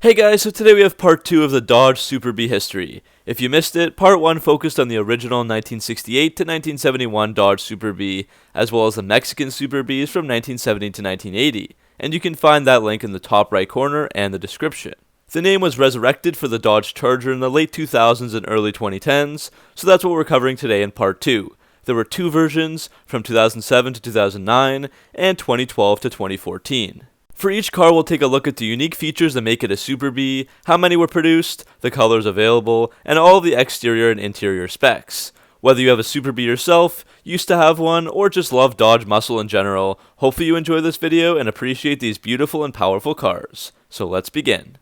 Hey guys, so today we have part 2 of the Dodge Super Bee history. If you missed it, part 1 focused on the original 1968 to 1971 Dodge Super Bee, as well as the Mexican Super Bees from 1970 to 1980, and you can find that link in the top right corner and the description. The name was resurrected for the Dodge Charger in the late 2000s and early 2010s, so that's what we're covering today in part 2. There were two versions, from 2007 to 2009, and 2012 to 2014. For each car, we'll take a look at the unique features that make it a Super Bee, how many were produced, the colors available, and all of the exterior and interior specs. Whether you have a Super Bee yourself, used to have one, or just love Dodge muscle in general, hopefully you enjoy this video and appreciate these beautiful and powerful cars. So let's begin.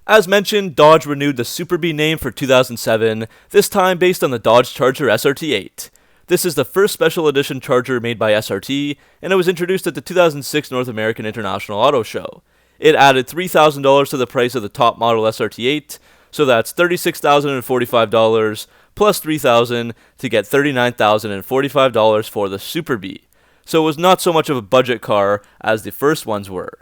As mentioned, Dodge renewed the Super Bee name for 2007, this time based on the Dodge Charger SRT8. This is the first special edition Charger made by SRT, and it was introduced at the 2006 North American International Auto Show. It added $3,000 to the price of the top model SRT8, so that's $36,045 plus $3,000 to get $39,045 for the Super Bee. So it was not so much of a budget car as the first ones were.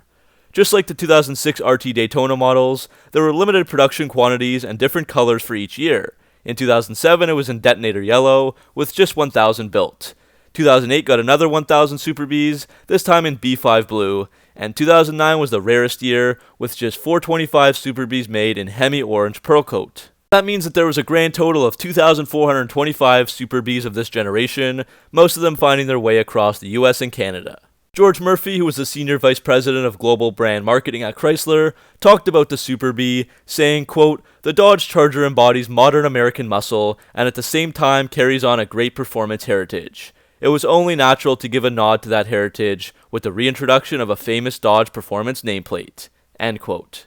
Just like the 2006 RT Daytona models, there were limited production quantities and different colors for each year. In 2007, it was in Detonator Yellow, with just 1,000 built. 2008 got another 1,000 Super Bees, this time in B5 Blue, and 2009 was the rarest year, with just 425 Super Bees made in Hemi Orange Pearl Coat. That means that there was a grand total of 2,425 Super Bees of this generation, most of them finding their way across the US and Canada. George Murphy, who was the Senior Vice President of Global Brand Marketing at Chrysler, talked about the Super Bee, saying, quote, "The Dodge Charger embodies modern American muscle and at the same time carries on a great performance heritage. It was only natural to give a nod to that heritage with the reintroduction of a famous Dodge performance nameplate." End quote.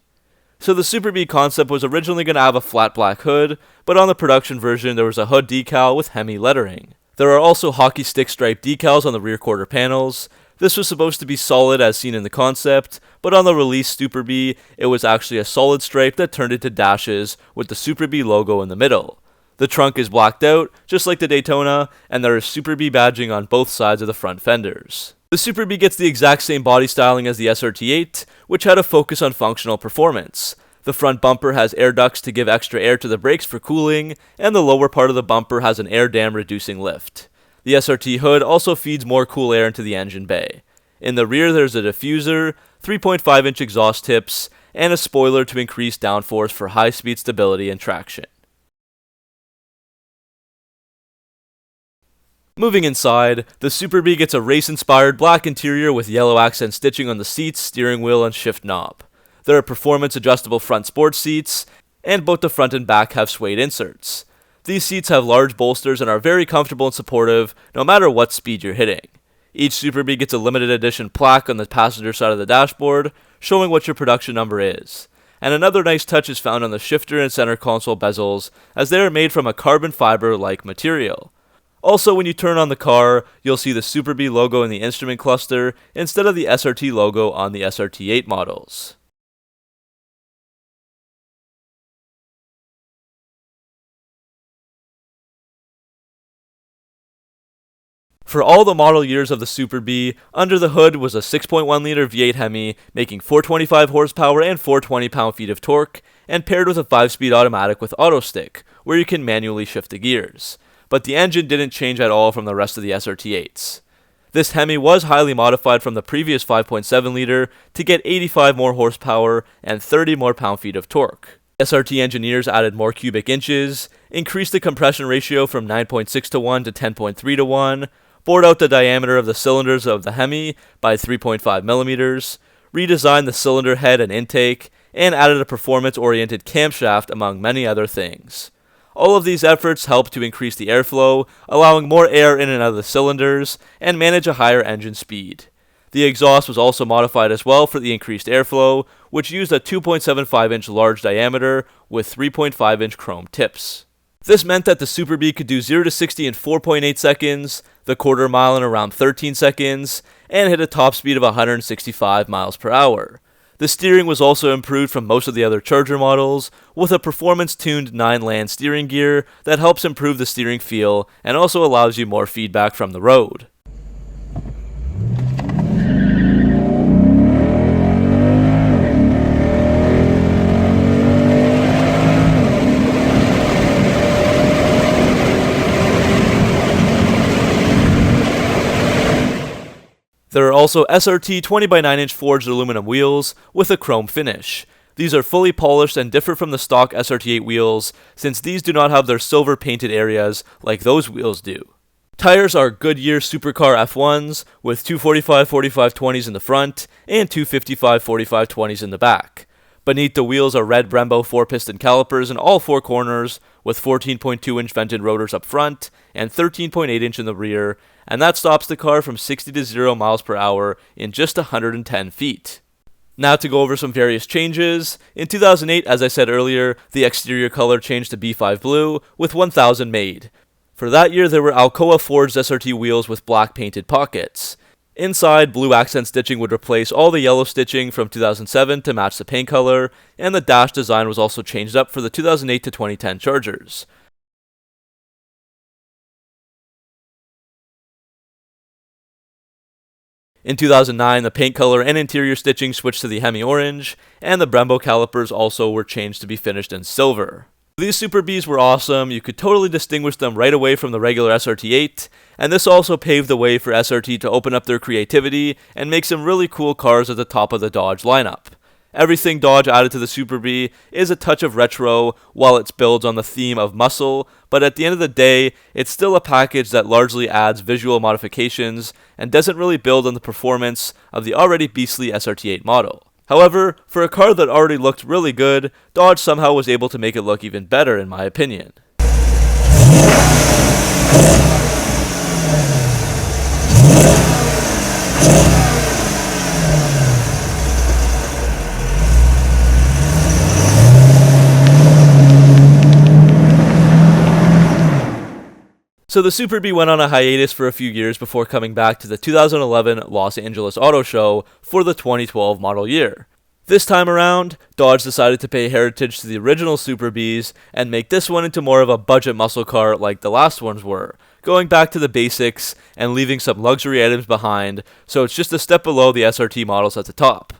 So the Super Bee concept was originally going to have a flat black hood, but on the production version there was a hood decal with Hemi lettering. There are also hockey stick stripe decals on the rear quarter panels. This was supposed to be solid as seen in the concept, but on the release Super Bee, it was actually a solid stripe that turned into dashes with the Super Bee logo in the middle. The trunk is blacked out, just like the Daytona, and there is Super Bee badging on both sides of the front fenders. The Super Bee gets the exact same body styling as the SRT8, which had a focus on functional performance. The front bumper has air ducts to give extra air to the brakes for cooling, and the lower part of the bumper has an air dam reducing lift. The SRT hood also feeds more cool air into the engine bay. In the rear there's a diffuser, 3.5-inch exhaust tips, and a spoiler to increase downforce for high-speed stability and traction. Moving inside, the Super Bee gets a race-inspired black interior with yellow accent stitching on the seats, steering wheel, and shift knob. There are performance-adjustable front sports seats, and both the front and back have suede inserts. These seats have large bolsters and are very comfortable and supportive, no matter what speed you're hitting. Each Super Bee gets a limited edition plaque on the passenger side of the dashboard, showing what your production number is. And another nice touch is found on the shifter and center console bezels, as they are made from a carbon fiber-like material. Also, when you turn on the car, you'll see the Super Bee logo in the instrument cluster, instead of the SRT logo on the SRT8 models. For all the model years of the Super Bee, under the hood was a 6.1-liter V8 Hemi, making 425 horsepower and 420 pound-feet of torque, and paired with a 5-speed automatic with auto stick, where you can manually shift the gears. But the engine didn't change at all from the rest of the SRT8s. This Hemi was highly modified from the previous 5.7-liter to get 85 more horsepower and 30 more pound-feet of torque. SRT engineers added more cubic inches, increased the compression ratio from 9.6 to 1 to 10.3 to 1, bored out the diameter of the cylinders of the Hemi by 3.5 millimeters, redesigned the cylinder head and intake, and added a performance-oriented camshaft among many other things. All of these efforts helped to increase the airflow, allowing more air in and out of the cylinders, and manage a higher engine speed. The exhaust was also modified as well for the increased airflow, which used a 2.75-inch large diameter with 3.5-inch chrome tips. This meant that the Super Bee could do 0 to 60 in 4.8 seconds, the quarter mile in around 13 seconds, and hit a top speed of 165 miles per hour. The steering was also improved from most of the other Charger models, with a performance-tuned 9-land steering gear that helps improve the steering feel and also allows you more feedback from the road. There are also SRT 20x9" forged aluminum wheels with a chrome finish. These are fully polished and differ from the stock SRT8 wheels, since these do not have their silver painted areas like those wheels do. Tires are Goodyear Supercar F1s with 245/45/20s in the front and 255/45/20s in the back. Beneath the wheels are red Brembo 4-piston calipers in all four corners, with 14.2-inch vented rotors up front and 13.8-inch in the rear, and that stops the car from 60 to 0 miles per hour in just 110 feet. Now to go over some various changes. In 2008, as I said earlier, the exterior color changed to B5 blue, with 1,000 made. For that year, there were Alcoa forged SRT wheels with black painted pockets. Inside, blue accent stitching would replace all the yellow stitching from 2007 to match the paint color, and the dash design was also changed up for the 2008 to 2010 Chargers. In 2009, the paint color and interior stitching switched to the Hemi orange, and the Brembo calipers also were changed to be finished in silver. These Super Bs were awesome. You could totally distinguish them right away from the regular SRT8, and this also paved the way for SRT to open up their creativity and make some really cool cars at the top of the Dodge lineup. Everything Dodge added to the Super B is a touch of retro while it builds on the theme of muscle, but at the end of the day, it's still a package that largely adds visual modifications and doesn't really build on the performance of the already beastly SRT8 model. However, for a car that already looked really good, Dodge somehow was able to make it look even better in my opinion. So the Super B went on a hiatus for a few years before coming back to the 2011 Los Angeles Auto Show for the 2012 model year. This time around, Dodge decided to pay heritage to the original Super Bs and make this one into more of a budget muscle car like the last ones were, going back to the basics and leaving some luxury items behind, so it's just a step below the SRT models at the top.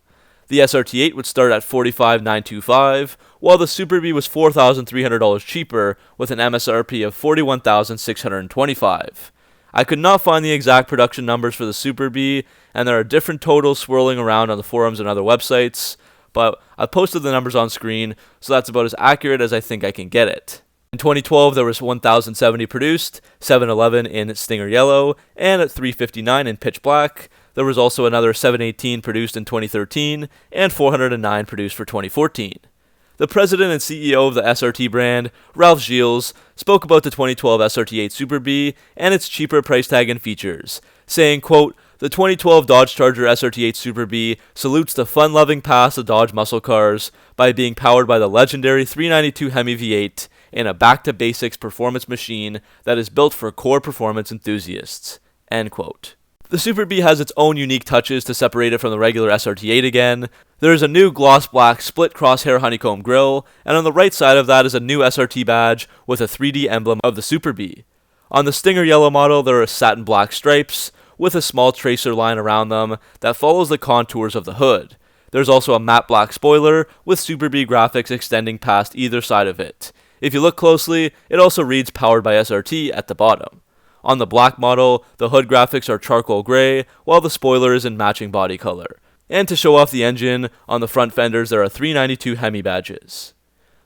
The SRT8 would start at $45,925, while the Super B was $4,300 cheaper with an MSRP of $41,625. I could not find the exact production numbers for the Super B, and there are different totals swirling around on the forums and other websites, but I've posted the numbers on screen, so that's about as accurate as I think I can get it. In 2012, there was 1,070 produced, 711 in Stinger Yellow, and 359 in Pitch Black. There was also another 718 produced in 2013, and 409 produced for 2014. The president and CEO of the SRT brand, Ralph Gilles, spoke about the 2012 SRT8 Super B and its cheaper price tag and features, saying, quote, "The 2012 Dodge Charger SRT8 Super B salutes the fun-loving past of Dodge muscle cars by being powered by the legendary 392 Hemi V8 in a back-to-basics performance machine that is built for core performance enthusiasts." End quote. The Super B has its own unique touches to separate it from the regular SRT8 again. There is a new gloss black split crosshair honeycomb grille, and on the right side of that is a new SRT badge with a 3D emblem of the Super B. On the Stinger Yellow model, there are satin black stripes with a small tracer line around them that follows the contours of the hood. There's also a matte black spoiler with Super B graphics extending past either side of it. If you look closely, it also reads powered by SRT at the bottom. On the black model, the hood graphics are charcoal gray, while the spoiler is in matching body color. And to show off the engine, on the front fenders there are 392 Hemi badges.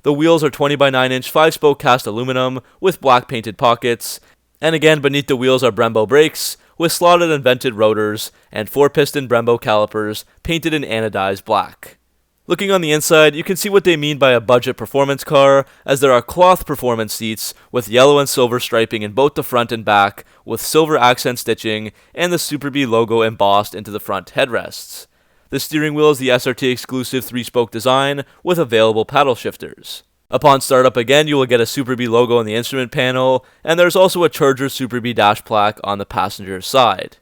The wheels are 20x9" 5-spoke cast aluminum with black painted pockets, and again beneath the wheels are Brembo brakes with slotted and vented rotors and 4-piston Brembo calipers painted in anodized black. Looking on the inside, you can see what they mean by a budget performance car, as there are cloth performance seats with yellow and silver striping in both the front and back, with silver accent stitching, and the Super B logo embossed into the front headrests. The steering wheel is the SRT exclusive 3-spoke design with available paddle shifters. Upon startup again, you will get a Super B logo on the instrument panel, and there's also a Charger Super B dash plaque on the passenger's side.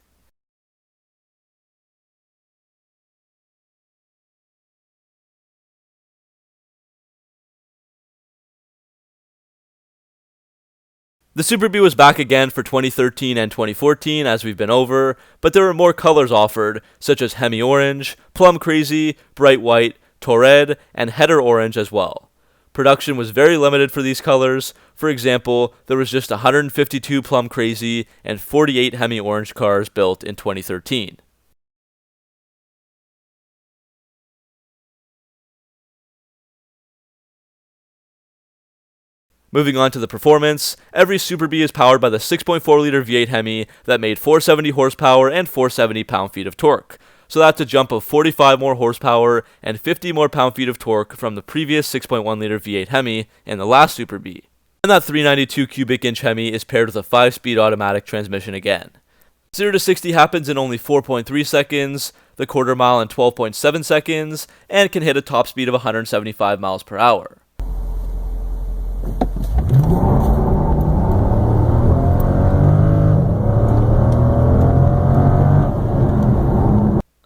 The Super B was back again for 2013 and 2014, as we've been over, but there were more colors offered, such as Hemi Orange, Plum Crazy, Bright White, Toured, and Header Orange as well. Production was very limited for these colors. For example, there was just 152 Plum Crazy and 48 Hemi Orange cars built in 2013. Moving on to the performance, every Super Bee is powered by the 6.4-liter V8 Hemi that made 470 horsepower and 470 pound-feet of torque. So that's a jump of 45 more horsepower and 50 more pound-feet of torque from the previous 6.1-liter V8 Hemi in the last Super Bee. And that 392 cubic inch Hemi is paired with a 5-speed automatic transmission again. 0 to 60 happens in only 4.3 seconds, the quarter mile in 12.7 seconds, and can hit a top speed of 175 miles per hour.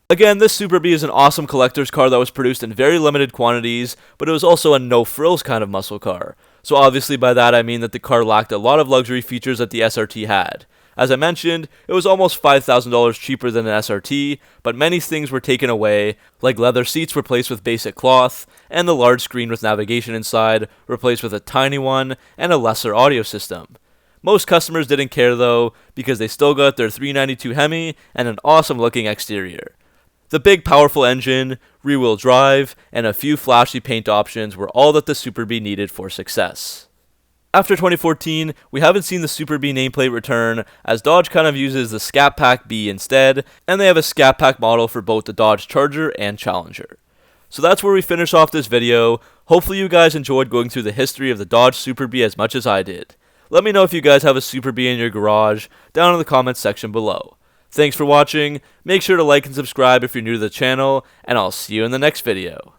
Again, this Super Bee is an awesome collector's car that was produced in very limited quantities, but it was also a no-frills kind of muscle car. So obviously by that I mean that the car lacked a lot of luxury features that the SRT had. As I mentioned, it was almost $5,000 cheaper than an SRT, but many things were taken away, like leather seats replaced with basic cloth, and the large screen with navigation inside replaced with a tiny one and a lesser audio system. Most customers didn't care though, because they still got their 392 Hemi and an awesome looking exterior. The big powerful engine, rear-wheel drive, and a few flashy paint options were all that the Super Bee needed for success. After 2014, we haven't seen the Super Bee nameplate return, as Dodge kind of uses the Scat Pack B instead, and they have a Scat Pack model for both the Dodge Charger and Challenger. So that's where we finish off this video. Hopefully you guys enjoyed going through the history of the Dodge Super Bee as much as I did. Let me know if you guys have a Super Bee in your garage down in the comments section below. Thanks for watching, make sure to like and subscribe if you're new to the channel, and I'll see you in the next video.